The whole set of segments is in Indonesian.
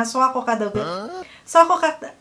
So ako kata So ako kata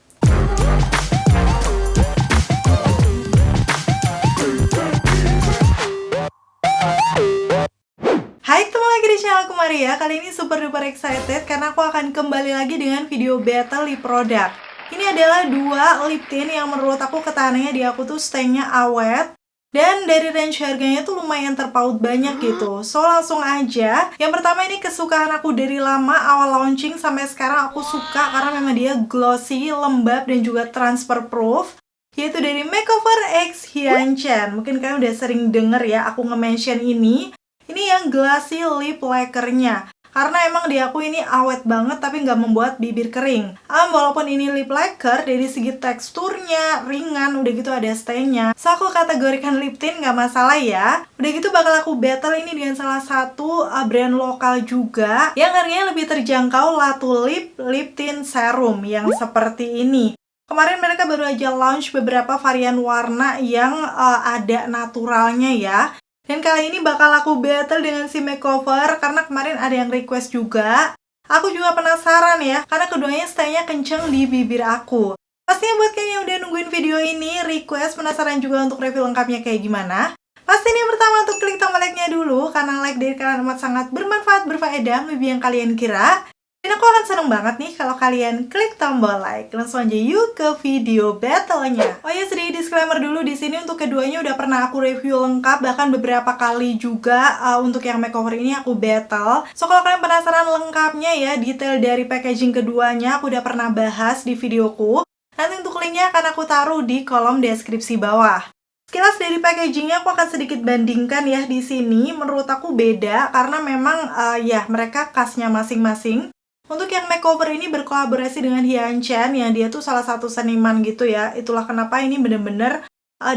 Hai, ketemu lagi di channel aku Maria. Kali ini super duper excited karena aku akan kembali lagi dengan video battle lip product. Ini adalah dua lip tint yang menurut aku ketahanannya di aku tuh stay-nya awet. Dan dari range harganya tuh lumayan terpaut banyak gitu. So langsung aja. Yang pertama ini kesukaan aku dari lama, awal launching sampai sekarang aku suka karena memang dia glossy, lembab dan juga transfer proof. Yaitu dari Makeover X Hyunchen. Mungkin kalian udah sering denger ya aku nge-mention ini. Ini yang glossy lip lacquer-nya. Karena emang di aku ini awet banget tapi nggak membuat bibir kering. Walaupun ini lip lacquer, dari segi teksturnya ringan, udah gitu ada stay-nya. So aku kategorikan lip tint nggak masalah ya. Udah gitu bakal aku battle ini dengan salah satu brand lokal juga yang harganya lebih terjangkau, Latulip Lip Tint Serum yang seperti ini. Kemarin mereka baru aja launch beberapa varian warna yang ada naturalnya ya. Dan kali ini bakal aku battle dengan si Makeover karena kemarin ada yang request juga. Aku juga penasaran ya, karena keduanya stay-nya kenceng di bibir aku. Pastinya buat kalian yang udah nungguin video ini, request penasaran juga untuk review lengkapnya kayak gimana. Pastiin yang pertama untuk klik tombol like-nya dulu, karena like dari kalian amat sangat bermanfaat, berfaedah, lebih yang kalian kira. Dan aku akan seneng banget nih kalau kalian klik tombol like. Langsung aja yuk ke video battle-nya. Oh ya, sedikit disclaimer dulu di sini untuk keduanya udah pernah aku review lengkap, bahkan beberapa kali juga untuk yang Makeover ini aku battle. So kalau kalian penasaran lengkapnya ya, detail dari packaging keduanya aku udah pernah bahas di videoku. Nanti untuk linknya akan aku taruh di kolom deskripsi bawah. Sekilas dari packagingnya aku akan sedikit bandingkan ya di sini. Menurut aku beda karena memang ya mereka khasnya masing-masing. Untuk yang Makeover ini berkolaborasi dengan Hyunchen yang dia tuh salah satu seniman gitu ya. Itulah kenapa ini bener-bener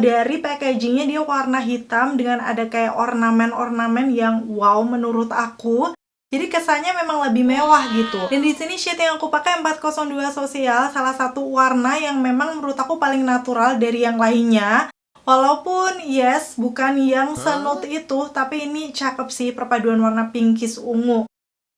dari packagingnya dia warna hitam dengan ada kayak ornamen-ornamen yang wow menurut aku. Jadi kesannya memang lebih mewah gitu. Dan di sini shade yang aku pakai 402 Social, salah satu warna yang memang menurut aku paling natural dari yang lainnya. Walaupun yes, bukan yang se-nude itu, tapi ini cakep sih perpaduan warna pinkish ungu.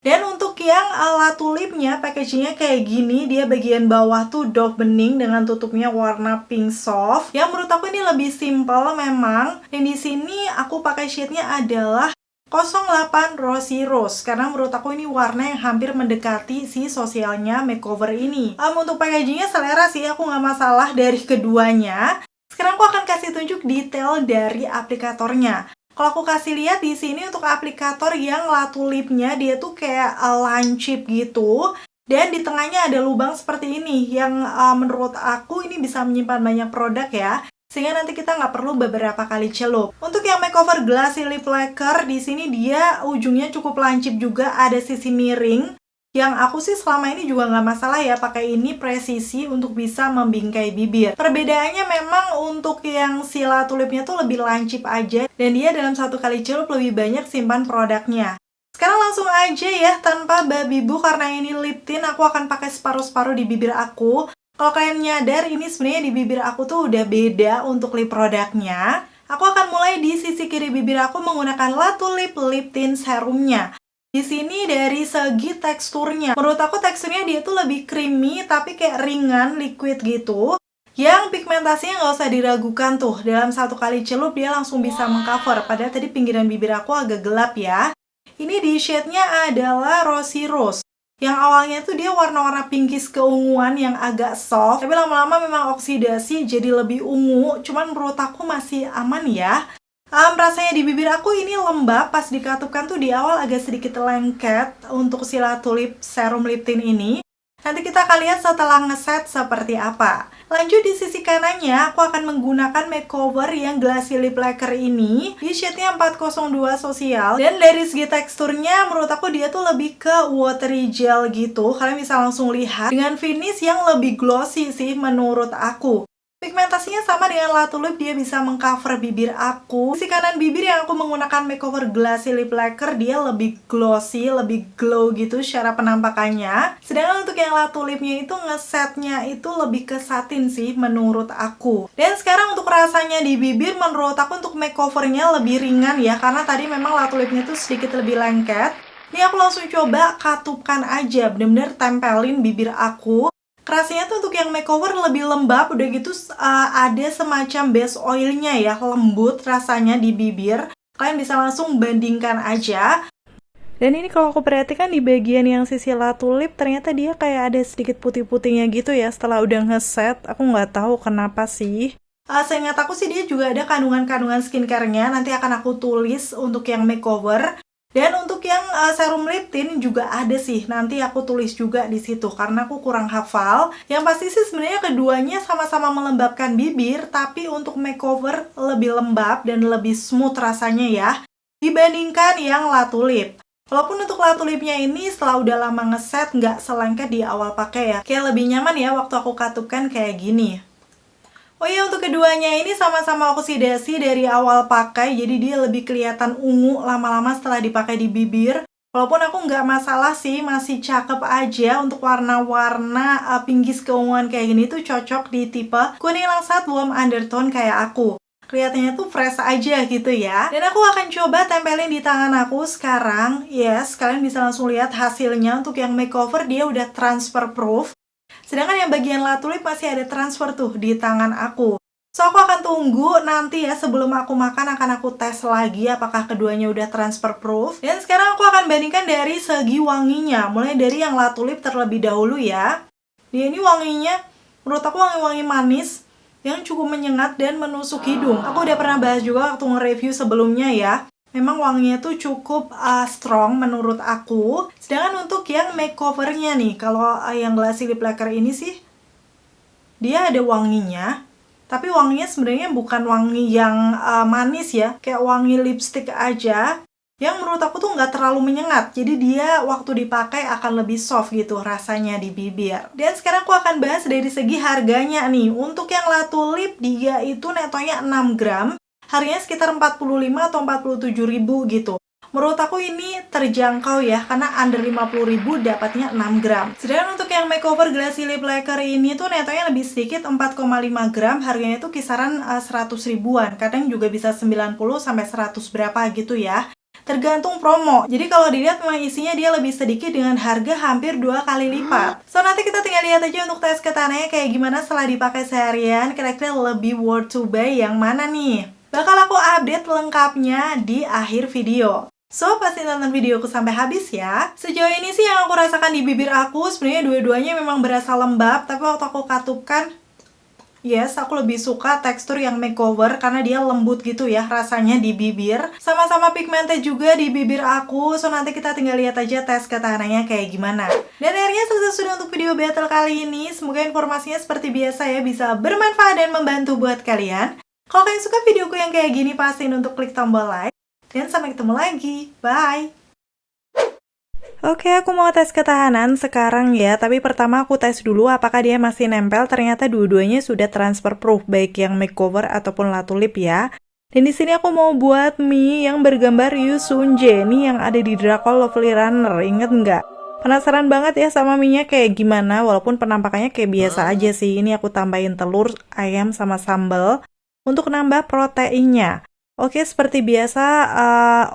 Dan untuk yang Latulipnya, packagingnya kayak gini, dia bagian bawah tuh doff bening dengan tutupnya warna pink soft. Yang menurut aku ini lebih simple memang. Dan di sini aku pakai shade-nya adalah 08 Rosy Rose karena menurut aku ini warna yang hampir mendekati si sosialnya Makeover ini. Untuk packagingnya selera sih, aku nggak masalah dari keduanya. Sekarang aku akan kasih tunjuk detail dari aplikatornya. Kalau aku kasih lihat di sini untuk aplikator yang Latulipnya, dia tuh kayak lancip gitu. Dan di tengahnya ada lubang seperti ini yang menurut aku ini bisa menyimpan banyak produk ya. Sehingga nanti kita nggak perlu beberapa kali celup. Untuk yang Makeover Glossy Lip Lacquer, di sini dia ujungnya cukup lancip juga, ada sisi miring. Yang aku sih selama ini juga nggak masalah ya pakai ini presisi untuk bisa membingkai bibir. Perbedaannya memang untuk yang si Latulipnya tuh lebih lancip aja dan dia dalam satu kali celup lebih banyak simpan produknya. Sekarang langsung aja ya tanpa babi bu, karena ini lip tint aku akan pakai separuh-separuh di bibir aku. Kalau kalian nyadar ini sebenarnya di bibir aku tuh udah beda untuk lip produknya. Aku akan mulai di sisi kiri bibir aku menggunakan Latulip Lip Tint Serumnya. Di sini dari segi teksturnya, menurut aku teksturnya dia tuh lebih creamy tapi kayak ringan, liquid gitu. Yang pigmentasinya nggak usah diragukan tuh, dalam satu kali celup dia langsung bisa mengcover. Padahal tadi pinggiran bibir aku agak gelap ya. Ini di shade-nya adalah Rosy Rose. Yang awalnya tuh dia warna-warna pinkish keunguan yang agak soft. Tapi lama-lama memang oksidasi jadi lebih ungu, cuman menurut aku masih aman ya. Rasanya di bibir aku ini lembab, pas dikatupkan tuh di awal agak sedikit lengket untuk si Latulip Serum Lip Tint ini. Nanti kita akan lihat setelah ngeset seperti apa. Lanjut di sisi kanannya, aku akan menggunakan Makeover yang Glossy Lip Lacquer ini. Di shade-nya 402 Social. Dan dari segi teksturnya, menurut aku dia tuh lebih ke watery gel gitu. Kalian bisa langsung lihat dengan finish yang lebih glossy sih menurut aku. Pigmentasinya sama dengan Latulip, dia bisa mengcover bibir aku. Sisi kanan bibir yang aku menggunakan Makeover Glossy Lip Lacquer, dia lebih glossy, lebih glow gitu secara penampakannya. Sedangkan untuk yang Latulipnya itu ngesetnya itu lebih ke satin sih menurut aku. Dan sekarang untuk rasanya di bibir, menurut aku untuk makeovernya lebih ringan ya, karena tadi memang Latulipnya tuh sedikit lebih lengket. Ini aku langsung coba katupkan aja, bener-bener tempelin bibir aku. Kerasnya tuh untuk yang makeover lebih lembab, udah gitu ada semacam base oilnya ya, lembut rasanya di bibir. Kalian bisa langsung bandingkan aja. Dan ini kalau aku perhatikan di bagian yang sisi latu lip, ternyata dia kayak ada sedikit putih-putihnya gitu ya setelah udah ngeset. Aku nggak tahu kenapa sih. Seingat aku sih dia juga ada kandungan-kandungan skincare-nya, nanti akan aku tulis untuk yang makeover. Dan untuk yang serum lip tint juga ada sih, nanti aku tulis juga di situ karena aku kurang hafal. Yang pasti sih sebenarnya keduanya sama-sama melembabkan bibir, tapi untuk makeover lebih lembab dan lebih smooth rasanya ya, dibandingkan yang latu lip. Walaupun untuk latu lipnya ini setelah udah lama ngeset nggak selengket di awal pakai ya, kayak lebih nyaman ya waktu aku katupkan kayak gini. Oh iya, untuk keduanya ini sama-sama oksidasi dari awal pakai, jadi dia lebih kelihatan ungu lama-lama setelah dipakai di bibir. Walaupun aku nggak masalah sih, masih cakep aja untuk warna-warna pinkish keunguan kayak gini tuh cocok di tipe kuning langsat warm undertone kayak aku. Kelihatannya tuh fresh aja gitu ya. Dan aku akan coba tempelin di tangan aku sekarang. Yes, kalian bisa langsung lihat hasilnya. Untuk yang makeover dia udah transfer proof. Sedangkan yang bagian latu lip masih ada transfer tuh di tangan aku. So, aku akan tunggu nanti ya sebelum aku makan akan aku tes lagi apakah keduanya udah transfer proof. Dan sekarang aku akan bandingkan dari segi wanginya. Mulai dari yang latu lip terlebih dahulu ya. Dia ini wanginya, menurut aku wangi-wangi manis yang cukup menyengat dan menusuk hidung. Aku udah pernah bahas juga waktu nge-review sebelumnya ya. Memang wanginya tuh cukup strong menurut aku. Sedangkan untuk yang makeovernya nih, kalau yang Glassy Lip Lacquer ini sih, dia ada wanginya. Tapi wanginya sebenarnya bukan wangi yang manis ya. Kayak wangi lipstick aja. Yang menurut aku tuh nggak terlalu menyengat. Jadi dia waktu dipakai akan lebih soft gitu rasanya di bibir. Dan sekarang aku akan bahas dari segi harganya nih. Untuk yang latu lip, dia itu netonya 6 gram. Harganya sekitar 45 atau 47 ribu gitu. Menurut aku ini terjangkau ya, karena under 50 ribu dapatnya 6 gram. Sedangkan untuk yang makeover Glassy Lip Lacquer ini tuh netonya lebih sedikit, 4,5 gram. Harganya tuh kisaran 100 ribuan. Kadang juga bisa 90 sampai 100 berapa gitu ya. Tergantung promo. Jadi kalau dilihat memang isinya dia lebih sedikit dengan harga hampir 2 kali lipat. So nanti kita tinggal lihat aja untuk tes ketahanannya kayak gimana setelah dipakai seharian. Kira-kira lebih worth to buy yang mana nih? Bakal aku update lengkapnya di akhir video. So, pasti tonton videoku sampai habis ya. Sejauh ini sih yang aku rasakan di bibir aku, sebenarnya dua-duanya memang berasa lembab, tapi waktu aku katupkan, yes, aku lebih suka tekstur yang makeover karena dia lembut gitu ya rasanya di bibir. Sama-sama pigmented juga di bibir aku, so nanti kita tinggal lihat aja tes ketahanannya kayak gimana. Dan akhirnya selesai sudah untuk video battle kali ini. Semoga informasinya seperti biasa ya bisa bermanfaat dan membantu buat kalian. Kalau kalian suka videoku yang kayak gini, pastiin untuk klik tombol like. Dan sampai ketemu lagi. Bye! Oke, aku mau tes ketahanan sekarang ya. Tapi pertama aku tes dulu apakah dia masih nempel. Ternyata dua-duanya sudah transfer proof, baik yang makeover ataupun latu lip ya. Dan di sini aku mau buat mie yang bergambar Yoo Sun Jae. Ini yang ada di Dracol Lovely Runner. Ingat nggak? Penasaran banget ya sama mie-nya kayak gimana. Walaupun penampakannya kayak biasa aja sih. Ini aku tambahin telur, ayam, sama sambal untuk nambah proteinnya. Oke, seperti biasa,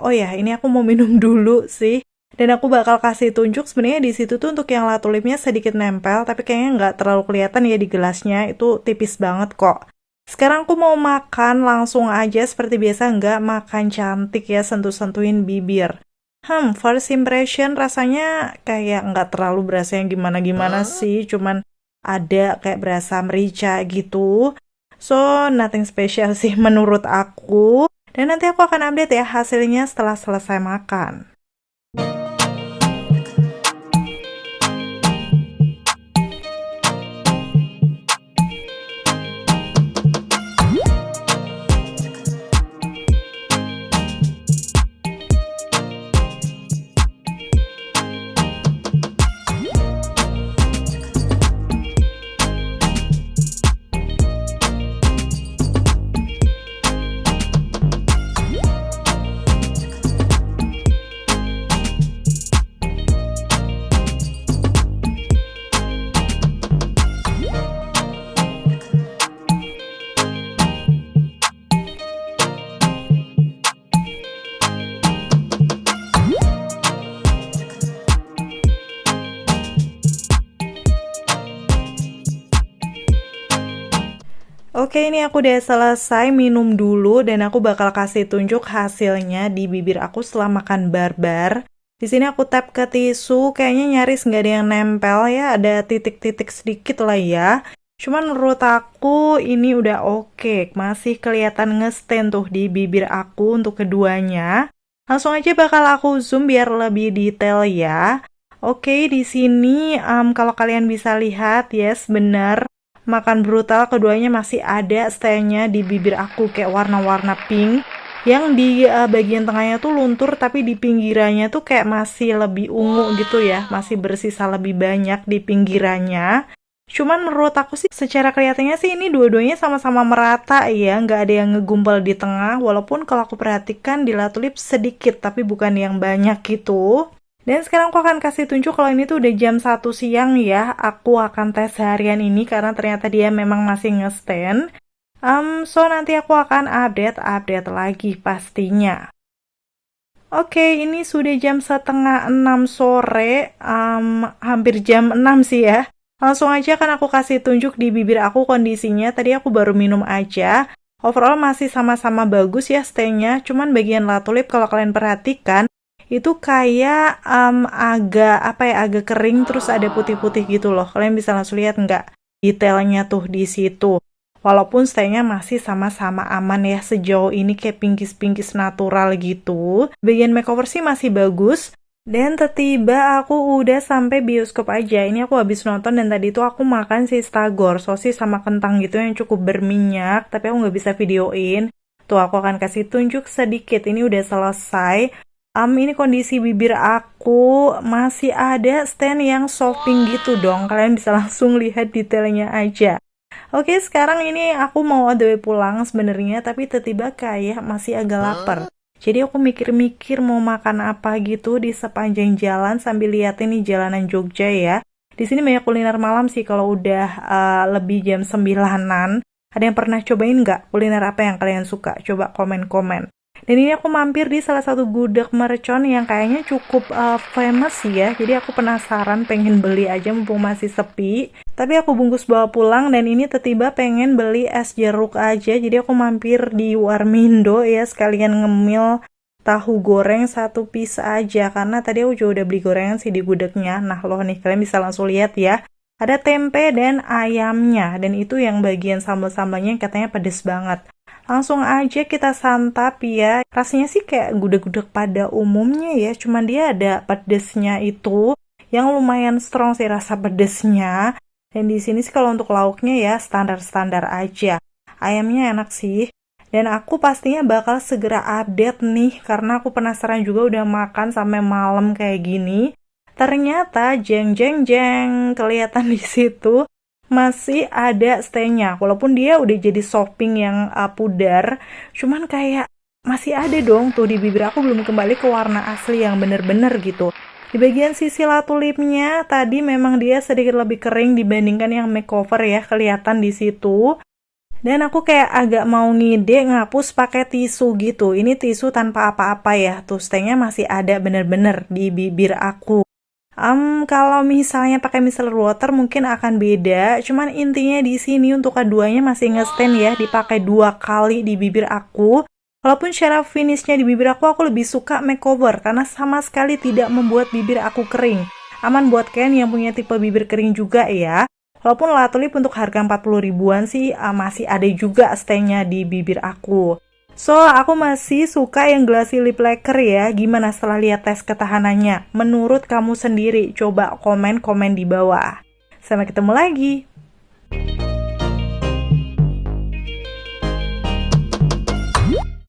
oh ya, ini aku mau minum dulu sih. Dan aku bakal kasih tunjuk sebenarnya di situ tuh untuk yang latu lipnya sedikit nempel, tapi kayaknya nggak terlalu kelihatan ya di gelasnya, itu tipis banget kok. Sekarang aku mau makan langsung aja seperti biasa, nggak makan cantik ya, sentuh-sentuhin bibir. First impression rasanya kayak nggak terlalu berasa yang gimana-gimana sih, cuman ada kayak berasa merica gitu. So, nothing special sih menurut aku. Dan nanti aku akan update ya hasilnya setelah selesai makan. Oke, ini aku udah selesai minum dulu dan aku bakal kasih tunjuk hasilnya di bibir aku setelah makan barbar. Di sini aku tap ke tisu, kayaknya nyaris nggak ada yang nempel ya, ada titik-titik sedikit lah ya. Cuman menurut aku ini udah oke, masih kelihatan ngestain tuh di bibir aku untuk keduanya. Langsung aja bakal aku zoom biar lebih detail ya. Oke, di sini kalau kalian bisa lihat, yes bener. Makan brutal, keduanya masih ada stay-nya di bibir aku kayak warna-warna pink. Yang di bagian tengahnya tuh luntur, tapi di pinggirannya tuh kayak masih lebih ungu gitu ya. Masih bersisa lebih banyak di pinggirannya. Cuman menurut aku sih secara kelihatannya sih ini dua-duanya sama-sama merata ya. Nggak ada yang ngegumpal di tengah. Walaupun kalau aku perhatikan di lato lip sedikit, tapi bukan yang banyak gitu. Dan sekarang aku akan kasih tunjuk kalau ini tuh udah jam 1 siang ya. Aku akan tes harian ini karena ternyata dia memang masih nge-stand. So nanti aku akan update lagi pastinya. Oke, ini sudah jam setengah 6 sore, hampir jam 6 sih ya. Langsung aja kan aku kasih tunjuk di bibir aku kondisinya. Tadi aku baru minum aja. Overall masih sama-sama bagus ya stay-nya. Cuman bagian lato lip kalau kalian perhatikan, itu kayak agak kering terus ada putih-putih gitu loh. Kalian bisa langsung lihat nggak detailnya tuh di situ. Walaupun stay-nya masih sama-sama aman ya sejauh ini kayak pinkies-pinkies natural gitu. Bagian makeover sih masih bagus. Dan tiba aku udah sampai bioskop aja. Ini aku habis nonton dan tadi tuh aku makan si stagor, sosis sama kentang gitu yang cukup berminyak. Tapi aku nggak bisa videoin. Tuh aku akan kasih tunjuk sedikit. Ini udah selesai. Ini kondisi bibir aku masih ada stand yang soft pink gitu dong. Kalian bisa langsung lihat detailnya aja. Oke, sekarang ini aku mau on the way pulang sebenarnya, tapi tiba-tiba kayak masih agak lapar. Jadi aku mikir-mikir mau makan apa gitu di sepanjang jalan sambil lihat ini jalanan Jogja ya. Di sini banyak kuliner malam sih kalau udah lebih jam 9-an. Ada yang pernah cobain nggak kuliner apa yang kalian suka? Coba komen-komen. Dan ini aku mampir di salah satu gudeg mercon yang kayaknya cukup famous ya. Jadi aku penasaran pengen beli aja mumpung masih sepi. Tapi aku bungkus bawa pulang dan ini tiba-tiba pengen beli es jeruk aja. Jadi aku mampir di Warmindo ya sekalian ngemil tahu goreng 1 piece aja. Karena tadi aku juga udah beli gorengan sih di gudegnya. Nah loh nih kalian bisa langsung lihat ya. Ada tempe dan ayamnya. Dan itu yang bagian sambal-sambalnya yang katanya pedes banget. Langsung aja kita santap ya. Rasanya sih kayak gudeg-gudeg pada umumnya ya. Cuman dia ada pedesnya itu yang lumayan strong sih rasa pedesnya. Dan di sini sih kalau untuk lauknya ya standar-standar aja. Ayamnya enak sih. Dan aku pastinya bakal segera update nih karena aku penasaran juga udah makan sampai malam kayak gini. Ternyata jeng kelihatan di situ masih ada stay-nya. Walaupun dia udah jadi shopping yang pudar, cuman kayak masih ada dong tuh di bibir aku belum kembali ke warna asli yang bener-bener gitu. Di bagian sisi lato lipnya tadi memang dia sedikit lebih kering dibandingkan yang makeover ya, kelihatan di situ. Dan aku kayak agak mau ngide ngapus pakai tisu gitu. Ini tisu tanpa apa-apa ya. Tuh stay-nya masih ada bener-bener di bibir aku. Kalau misalnya pakai micellar water mungkin akan beda. Cuman intinya di sini untuk keduanya masih nge-stand ya, dipakai 2 kali di bibir aku. Walaupun secara finishnya di bibir aku lebih suka makeover karena sama sekali tidak membuat bibir aku kering. Aman buat kalian yang punya tipe bibir kering juga ya. Walaupun lato lip untuk harga 40 ribuan sih masih ada juga stay-nya di bibir aku. So, aku masih suka yang glossy lip lacquer ya. Gimana setelah lihat tes ketahanannya? Menurut kamu sendiri, coba komen-komen di bawah. Sampai ketemu lagi.